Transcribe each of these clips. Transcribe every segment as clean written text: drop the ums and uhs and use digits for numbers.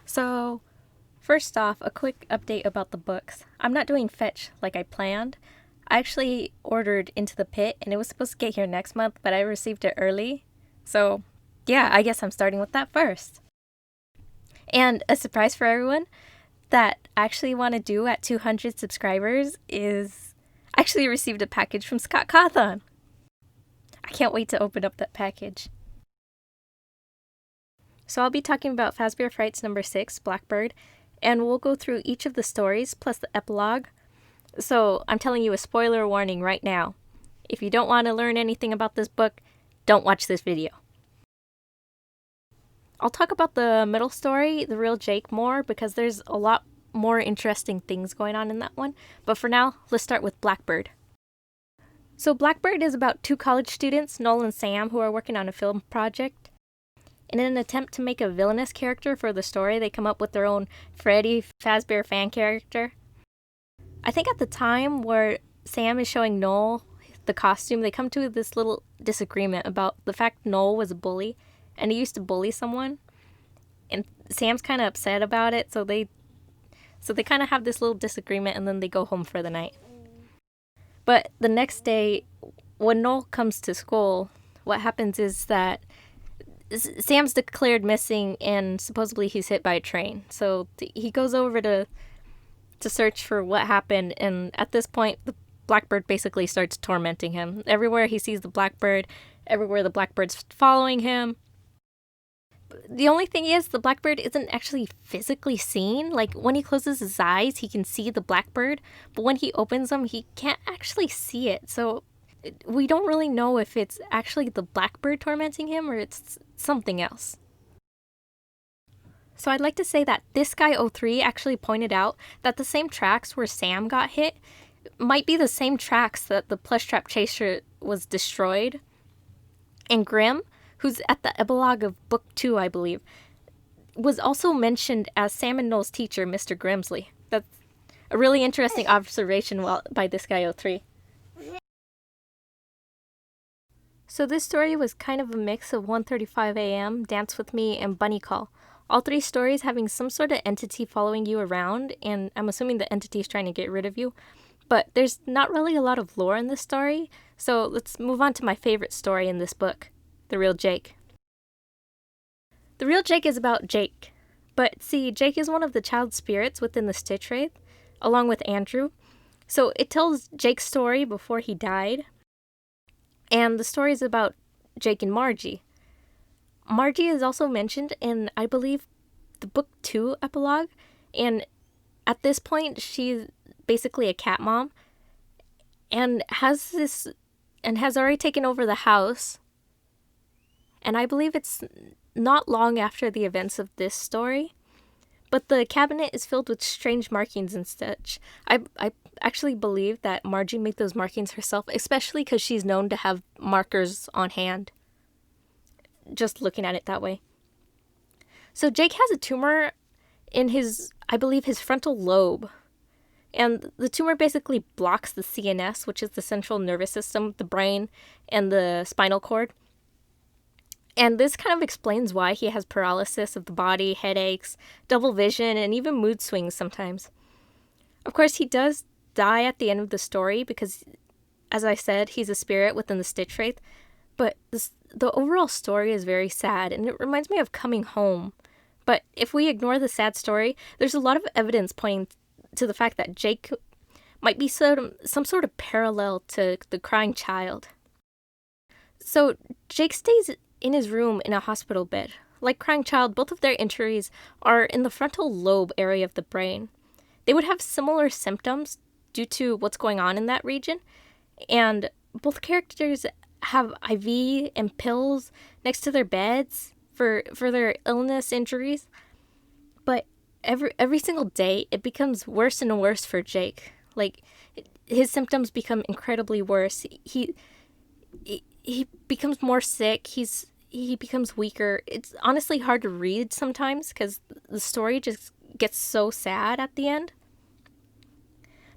So, first off, a quick update about the books. I'm not doing fetch like I planned. I actually ordered Into the Pit and it was supposed to get here next month, but I received it early. So, yeah, I guess I'm starting with that first. And a surprise for everyone that I actually want to do at 200 subscribers is I actually received a package from Scott Cawthon. I can't wait to open up that package. So I'll be talking about Fazbear Frights number 6, Blackbird, and we'll go through each of the stories plus the epilogue. So I'm telling you a spoiler warning right now. If you don't want to learn anything about this book, don't watch this video. I'll talk about the middle story, The Real Jake, more because there's a lot more interesting things going on in that one. But for now, let's start with Blackbird. So Blackbird is about two college students, Noel and Sam, who are working on a film project. In an attempt to make a villainous character for the story, they come up with their own Freddy Fazbear fan character. I think at the time where Sam is showing Noel the costume, they come to this little disagreement about the fact Noel was a bully, and he used to bully someone. And Sam's kind of upset about it, so they kind of have this little disagreement, and then they go home for the night. But the next day, when Noel comes to school, what happens is that Sam's declared missing and supposedly he's hit by a train. So he goes over to search for what happened, and at this point the Blackbird basically starts tormenting him. Everywhere he sees the Blackbird, everywhere the Blackbird's following him. The only thing is the Blackbird isn't actually physically seen. Like when he closes his eyes, he can see the Blackbird, but when he opens them, he can't actually see it. So we don't really know if it's actually the Blackbird tormenting him or it's something else. So I'd like to say that this guy 03 actually pointed out that the same tracks where Sam got hit might be the same tracks that the plush trap chaser was destroyed. And Grimm, who's at the epilogue of book 2, I believe, was also mentioned as Sam and Noel's teacher, Mr. Grimsley. That's a really interesting observation by this guy 03. So this story was kind of a mix of 1:35 a.m., Dance With Me, and Bunny Call. All three stories having some sort of entity following you around, and I'm assuming the entity is trying to get rid of you. But there's not really a lot of lore in this story, so let's move on to my favorite story in this book, The Real Jake. The Real Jake is about Jake. But see, Jake is one of the child spirits within the Stitch Wraith, along with Andrew. So it tells Jake's story before he died. And the story is about Jake and Margie. Margie is also mentioned in, I believe, the book 2 epilogue. And at this point, she's basically a cat mom. And has already taken over the house. And I believe it's not long after the events of this story. But the cabinet is filled with strange markings and such. I actually believe that Margie made those markings herself, especially because she's known to have markers on hand. Just looking at it that way. So Jake has a tumor in his frontal lobe. And the tumor basically blocks the CNS, which is the central nervous system, the brain, and the spinal cord. And this kind of explains why he has paralysis of the body, headaches, double vision, and even mood swings sometimes. Of course, he does die at the end of the story because, as I said, he's a spirit within the Stitch Wraith. But the overall story is very sad, and it reminds me of Coming Home. But if we ignore the sad story, there's a lot of evidence pointing to the fact that Jake might be some sort of parallel to the crying child. So Jake stays in his room in a hospital bed. Like Crying Child, both of their injuries are in the frontal lobe area of the brain. They would have similar symptoms due to what's going on in that region, and both characters have IV and pills next to their beds for their illness injuries. But every single day, it becomes worse and worse for Jake. Like, his symptoms become incredibly worse. He becomes more sick. He becomes weaker. It's honestly hard to read sometimes because the story just gets so sad at the end.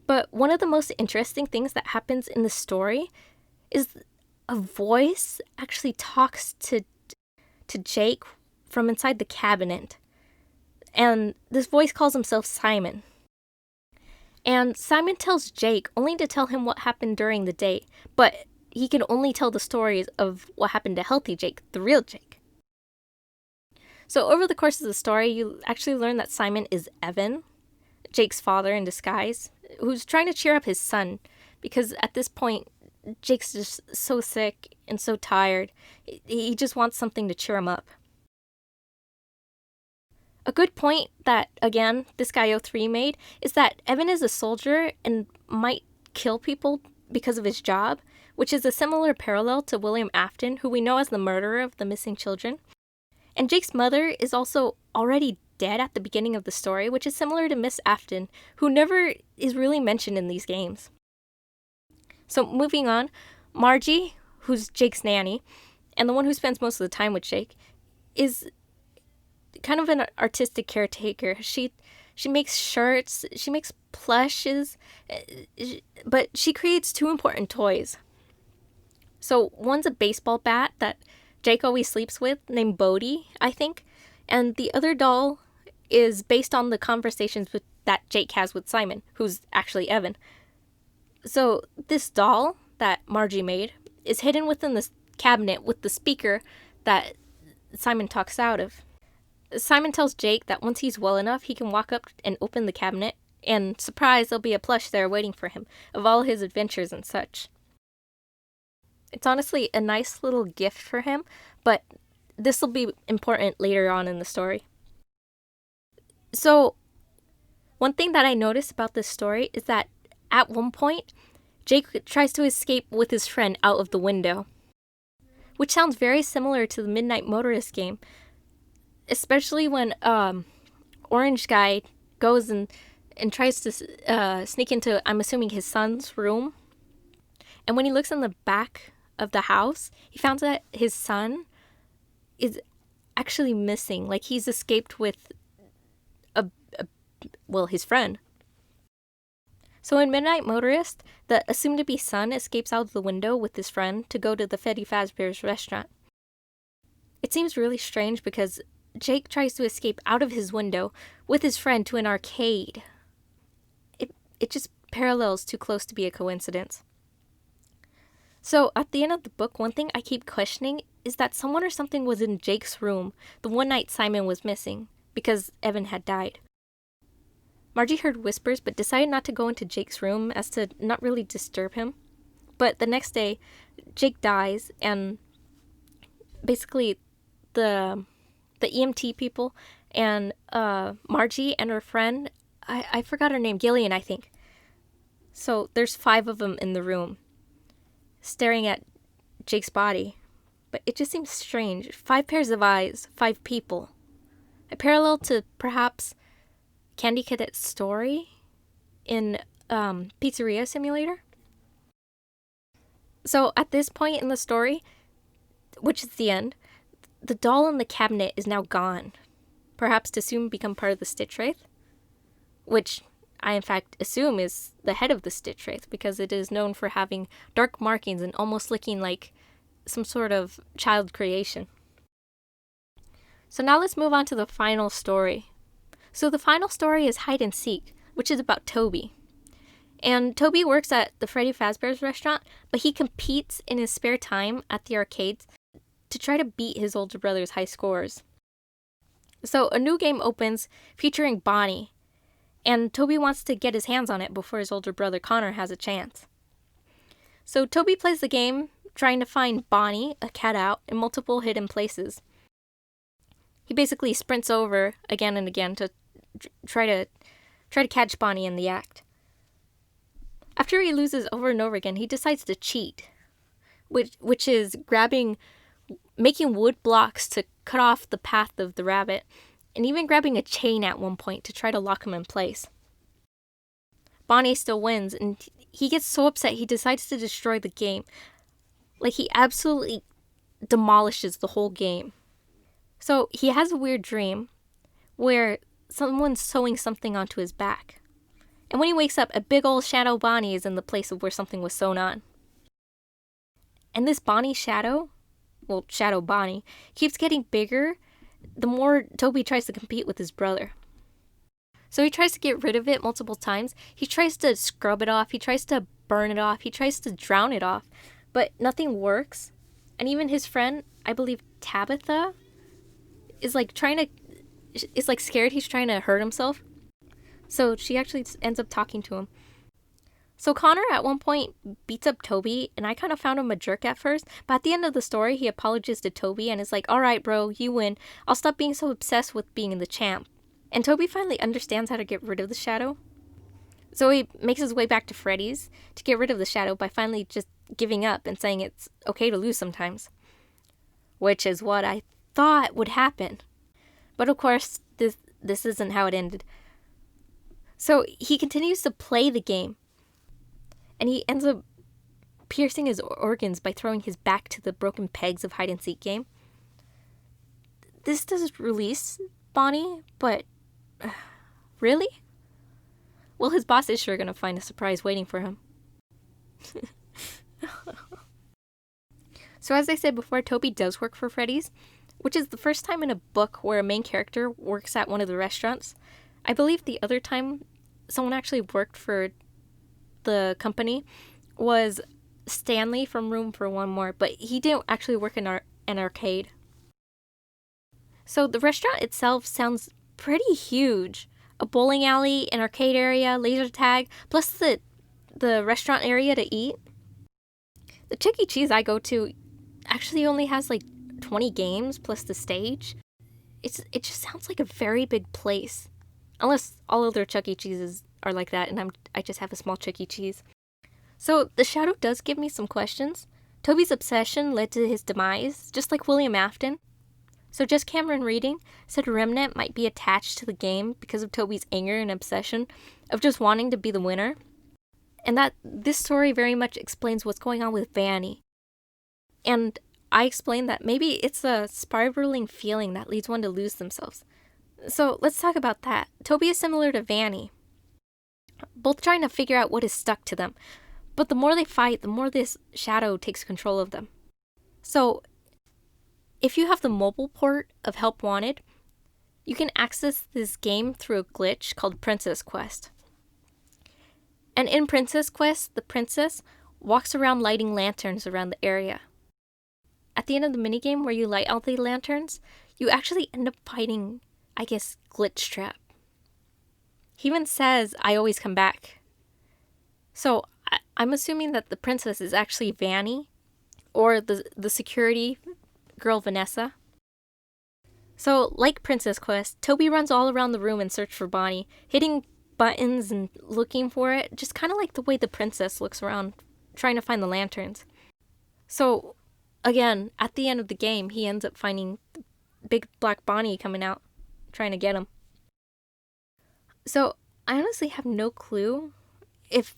But one of the most interesting things that happens in the story is a voice actually talks to Jake from inside the cabinet. And this voice calls himself Simon. And Simon tells Jake only to tell him what happened during the day, but he can only tell the stories of what happened to healthy Jake, the real Jake. So over the course of the story, you actually learn that Simon is Evan, Jake's father in disguise, who's trying to cheer up his son, because at this point, Jake's just so sick and so tired. He just wants something to cheer him up. A good point that, again, this guy 03 made is that Evan is a soldier and might kill people because of his job, which is a similar parallel to William Afton, who we know as the murderer of the missing children. And Jake's mother is also already dead at the beginning of the story, which is similar to Miss Afton, who never is really mentioned in these games. So moving on, Margie, who's Jake's nanny, and the one who spends most of the time with Jake, is kind of an artistic caretaker. She makes shirts, she makes plushes, but she creates two important toys. So one's a baseball bat that Jake always sleeps with, named Bodie, I think, and the other doll is based on the conversations that Jake has with Simon, who's actually Evan. So this doll that Margie made is hidden within this cabinet with the speaker that Simon talks out of. Simon tells Jake that once he's well enough, he can walk up and open the cabinet, and surprise, there'll be a plush there waiting for him of all his adventures and such. It's honestly a nice little gift for him, but this will be important later on in the story. So, one thing that I noticed about this story is that at one point, Jake tries to escape with his friend out of the window, which sounds very similar to the Midnight Motorist game, especially when Orange Guy goes and tries to sneak into, I'm assuming, his son's room. And when he looks in the back of the house, he found that his son is actually missing. Like, he's escaped with his friend. So in Midnight Motorist, the assumed-to-be son escapes out of the window with his friend to go to the Fazbear's restaurant. It seems really strange because Jake tries to escape out of his window with his friend to an arcade. It just parallels too close to be a coincidence. So at the end of the book, one thing I keep questioning is that someone or something was in Jake's room the one night Simon was missing because Evan had died. Margie heard whispers but decided not to go into Jake's room as to not really disturb him. But the next day, Jake dies, and basically the EMT people and Margie and her friend, I forgot her name, Gillian, I think. So there's 5 of them in the room staring at Jake's body. But it just seems strange. 5 pairs of eyes, 5 people. A parallel to perhaps Candy Cadet's story in Pizzeria Simulator. So at this point in the story, which is the end, the doll in the cabinet is now gone, perhaps to soon become part of the Stitch Wraith, which I in fact assume is the head of the Stitch Wraith because it is known for having dark markings and almost looking like some sort of child creation. So now let's move on to the final story. So the final story is Hide and Seek, which is about Toby. And Toby works at the Freddy Fazbear's restaurant, but he competes in his spare time at the arcades to try to beat his older brother's high scores. So a new game opens featuring Bonnie, and Toby wants to get his hands on it before his older brother Connor has a chance. So Toby plays the game trying to find Bonnie, a cat out, in multiple hidden places. He basically sprints over again and again to try to catch Bonnie in the act. After he loses over and over again, he decides to cheat, which is making wood blocks to cut off the path of the rabbit, and even grabbing a chain at one point to try to lock him in place. Bonnie still wins, and he gets so upset he decides to destroy the game. Like, he absolutely demolishes the whole game. So he has a weird dream where someone's sewing something onto his back. And when he wakes up, a big old shadow Bonnie is in the place of where something was sewn on. And this Bonnie shadow, Shadow Bonnie, keeps getting bigger the more Toby tries to compete with his brother. So he tries to get rid of it multiple times. He tries to scrub it off. He tries to burn it off. He tries to drown it off. But nothing works. And even his friend, I believe Tabitha, is like scared he's trying to hurt himself. So she actually ends up talking to him. So Connor at one point beats up Toby, and I kind of found him a jerk at first, but at the end of the story, he apologizes to Toby and is like, alright bro, you win. I'll stop being so obsessed with being the champ. And Toby finally understands how to get rid of the shadow. So he makes his way back to Freddy's to get rid of the shadow by finally just giving up and saying it's okay to lose sometimes. Which is what I thought would happen. But of course, this isn't how it ended. So he continues to play the game. And he ends up piercing his organs by throwing his back to the broken pegs of hide-and-seek game. This does release Bonnie, but really? Well, his boss is sure going to find a surprise waiting for him. So as I said before, Toby does work for Freddy's, which is the first time in a book where a main character works at one of the restaurants. I believe the other time someone actually worked for the company was Stanley from Room for One More, but he didn't actually work in an arcade. So the restaurant itself sounds pretty huge. A bowling alley, an arcade area, laser tag, plus the restaurant area to eat. The Chuck E. Cheese I go to actually only has like 20 games plus the stage. It just sounds like a very big place. Unless all other Chuck E. Cheeses are like that and I just have a small Chuck E. Cheese. So the shadow does give me some questions. Toby's obsession led to his demise, just like William Afton. So Jess Cameron Reading said Remnant might be attached to the game because of Toby's anger and obsession of just wanting to be the winner. And that this story very much explains what's going on with Vanny. And I explained that maybe it's a spiraling feeling that leads one to lose themselves. So let's talk about that. Toby is similar to Vanny, both trying to figure out what is stuck to them. But the more they fight, the more this shadow takes control of them. So if you have the mobile port of Help Wanted, you can access this game through a glitch called Princess Quest. And in Princess Quest, the princess walks around lighting lanterns around the area. At the end of the minigame where you light all the lanterns, you actually end up fighting, I guess, Glitch Trap. He even says, I always come back. So I'm assuming that the princess is actually Vanny, or the security girl Vanessa. So, like Princess Quest, Toby runs all around the room in search for Bonnie, hitting buttons and looking for it, just kind of like the way the princess looks around, trying to find the lanterns. So, again, at the end of the game, he ends up finding big black Bonnie coming out, trying to get him. So, I honestly have no clue if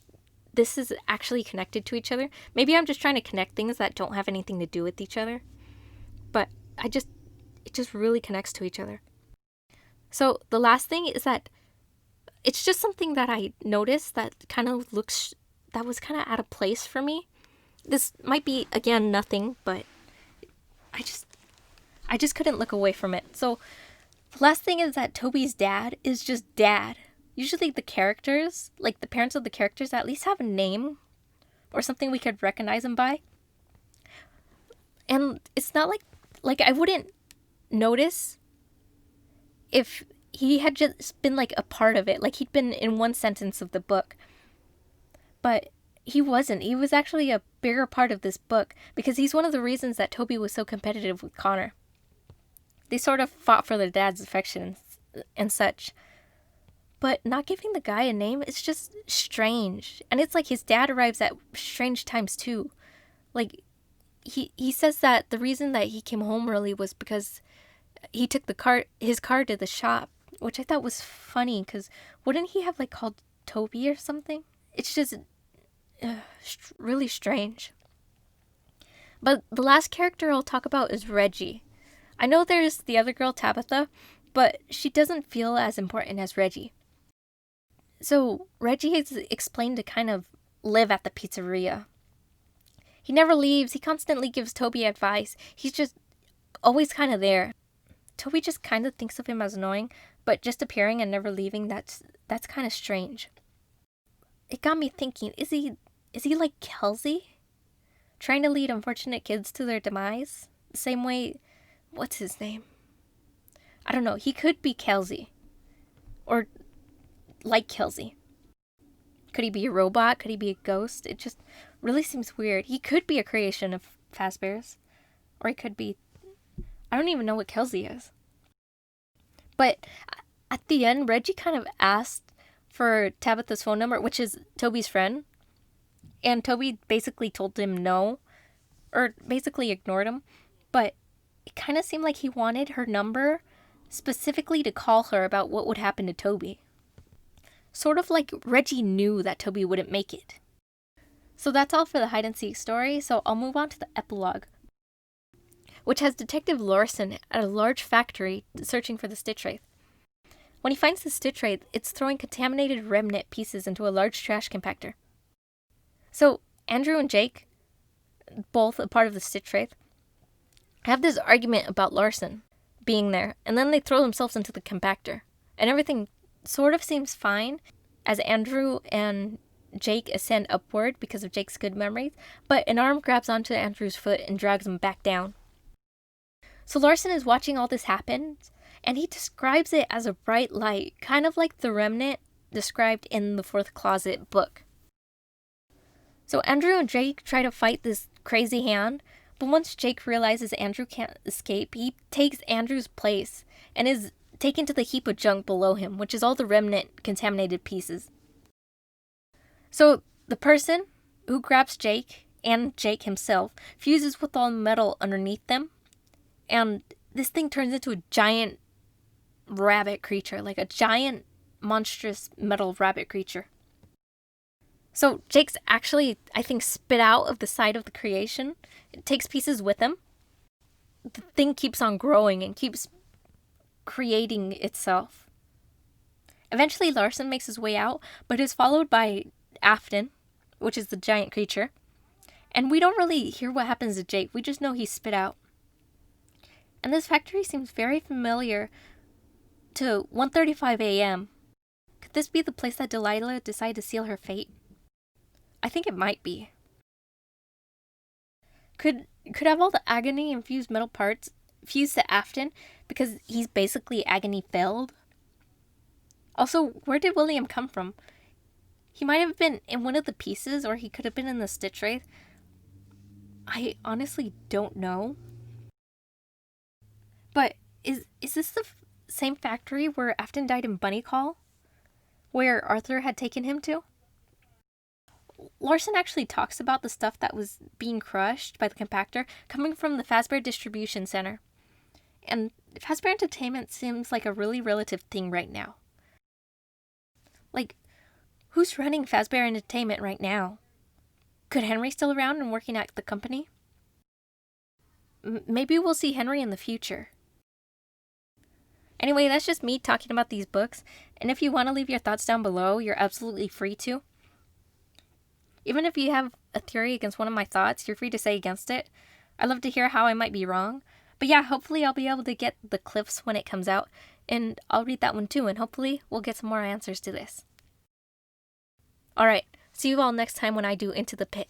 this is actually connected to each other. Maybe I'm just trying to connect things that don't have anything to do with each other. But it just really connects to each other. So the last thing is that it's just something that I noticed that was kind of out of place for me. This might be, again, nothing, but I just couldn't look away from it. So the last thing is that Toby's dad is just dad. Usually the characters, like the parents of the characters, at least have a name or something we could recognize him by. And it's not like I wouldn't notice if he had just been like a part of it, like he'd been in one sentence of the book. But he wasn't. He was actually a bigger part of this book because he's one of the reasons that Toby was so competitive with Connor. They sort of fought for their dad's affection and such. But not giving the guy a name is just strange. And it's like his dad arrives at strange times too. Like, he says that the reason that he came home early was because he took his car to the shop, which I thought was funny because wouldn't he have like called Toby or something? It's just really strange. But the last character I'll talk about is Reggie. I know there's the other girl, Tabitha, but she doesn't feel as important as Reggie. So Reggie is explained to kind of live at the pizzeria. He never leaves. He constantly gives Toby advice. He's just always kind of there. Toby just kind of thinks of him as annoying, but just appearing and never leaving, that's kind of strange. It got me thinking, is he like Kelsey? Trying to lead unfortunate kids to their demise? The same way, what's his name? I don't know, he could be Kelsey. Or like Kelsey. Could he be a robot? Could he be a ghost? It just really seems weird. He could be a creation of Fazbear's. Or he could be... I don't even know what Kelsey is. But at the end, Reggie kind of asked for Tabitha's phone number, which is Toby's friend. And Toby basically told him no. Or basically ignored him. But it kind of seemed like he wanted her number specifically to call her about what would happen to Toby. Sort of like Reggie knew that Toby wouldn't make it. So that's all for the hide and seek story, so I'll move on to the epilogue, which has Detective Larson at a large factory searching for the Stitch Wraith. When he finds the Stitch Wraith, it's throwing contaminated remnant pieces into a large trash compactor. So Andrew and Jake, both a part of the Stitch Wraith, have this argument about Larson being there, and then they throw themselves into the compactor, and everything sort of seems fine as Andrew and Jake ascend upward because of Jake's good memories, but an arm grabs onto Andrew's foot and drags him back down. So Larson is watching all this happen, and he describes it as a bright light, kind of like the remnant described in the Fourth Closet book. So Andrew and Jake try to fight this crazy hand, but once Jake realizes Andrew can't escape, he takes Andrew's place and is taken to the heap of junk below him, which is all the remnant contaminated pieces. So the person who grabs Jake, and Jake himself, fuses with all the metal underneath them, and this thing turns into a giant rabbit creature, like a giant monstrous metal rabbit creature. So Jake's actually, I think, spit out of the side of the creation. It takes pieces with him. The thing keeps on growing and keeps creating itself. Eventually Larson makes his way out, but is followed by Afton, which is the giant creature. And we don't really hear what happens to Jake, we just know he's spit out. And this factory seems very familiar to 1:35 a.m. Could this be the place that Delilah decided to seal her fate? I think it might be. Could have all the agony-infused metal parts fused to Afton because he's basically agony-filled? Also, where did William come from? He might have been in one of the pieces, or he could have been in the Stitch Wraith. I honestly don't know. But is this the same factory where Afton died in Bunny Call? Where Arthur had taken him to? Larson actually talks about the stuff that was being crushed by the compactor coming from the Fazbear Distribution Center. And Fazbear Entertainment seems like a really relative thing right now. Like, who's running Fazbear Entertainment right now? Could Henry still around and working at the company? Maybe we'll see Henry in the future. Anyway, that's just me talking about these books, and if you want to leave your thoughts down below, you're absolutely free to. Even if you have a theory against one of my thoughts, you're free to say against it. I'd love to hear how I might be wrong. But yeah, hopefully I'll be able to get the Cliffs when it comes out, and I'll read that one too, and hopefully we'll get some more answers to this. Alright, see you all next time when I do Into the Pit.